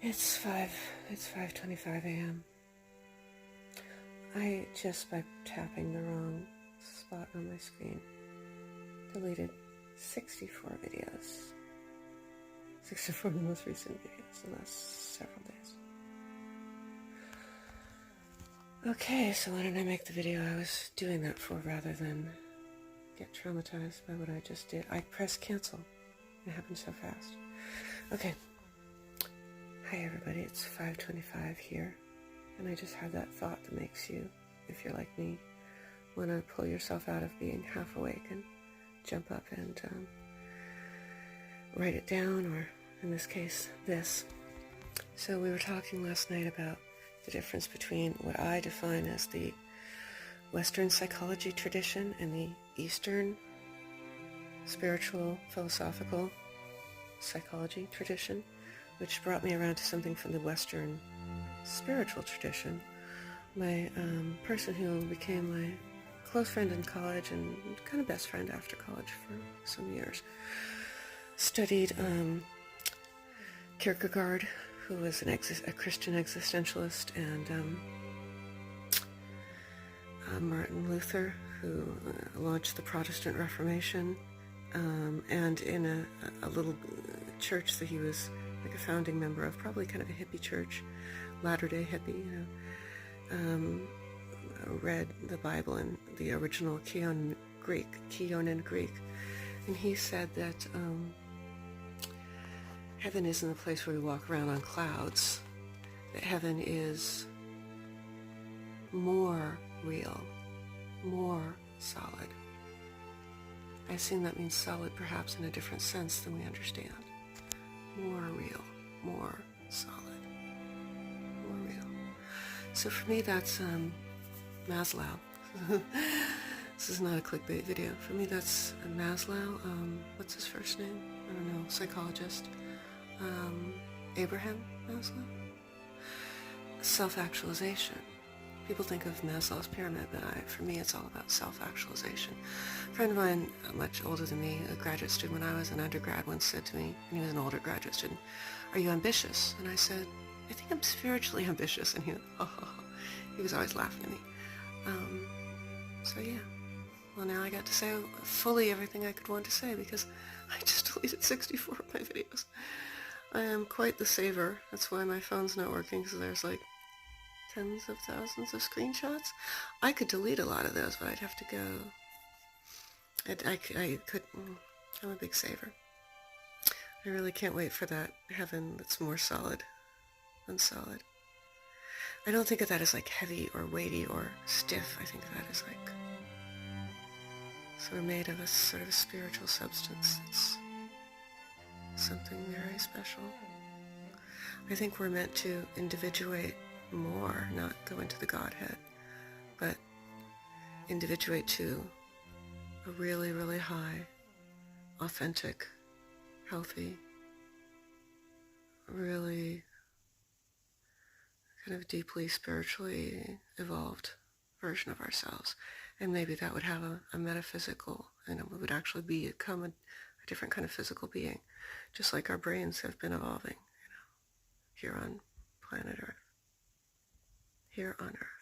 It's 5:25 a.m. I just, by tapping the wrong spot on my screen, deleted 64 videos. 64 of the most recent videos the last several days. Okay, so why didn't I make the video I was doing that for rather than get traumatized by what I just did? I pressed cancel. It happened so fast. Okay. Hi everybody, it's 5:25 here, and I just had that thought that makes you, if you're like me, want to pull yourself out of being half awake and jump up and write it down, or in this case, this. So we were talking last night about the difference between what I define as the Western psychology tradition and the Eastern spiritual, philosophical psychology tradition, which brought me around to something from the Western spiritual tradition. My person who became my close friend in college and kind of best friend after college for some years studied Kierkegaard, who was a Christian existentialist, and Martin Luther, who launched the Protestant Reformation, and in a little church that he was like a founding member of, probably kind of a hippie church, Latter-day hippie, read the Bible in the original Koine Greek, and he said that heaven isn't a place where we walk around on clouds, that heaven is more real, more solid. I assume that means solid perhaps in a different sense than we understand. More real, more solid, more real. So for me, that's Maslow. This is not a clickbait video. For me, that's Maslow. What's his first name? I don't know. Psychologist. Abraham Maslow. Self-actualization. People think of Maslow's pyramid, but for me, it's all about self-actualization. A friend of mine, much older than me, a graduate student when I was an undergrad, once said to me, and he was an older graduate student, "Are you ambitious?" And I said, "I think I'm spiritually ambitious." And he went, oh. He was always laughing at me. So yeah. Well, now I got to say fully everything I could want to say because I just deleted 64 of my videos. I am quite the saver. That's why my phone's not working, because there's like tens of thousands of screenshots. I could delete a lot of those, but I'd have to go. I could. I'm a big saver. I really can't wait for that heaven that's more solid than solid. I don't think of that as like heavy or weighty or stiff. I think of that as like sort of made of a sort of a spiritual substance. It's something very special. I think we're meant to individuate more, not go into the Godhead, but individuate to a really, really high, authentic, healthy, really kind of deeply spiritually evolved version of ourselves. And maybe that would have a metaphysical, and it would actually become a different kind of physical being, just like our brains have been evolving, here on planet Earth. Here on Earth.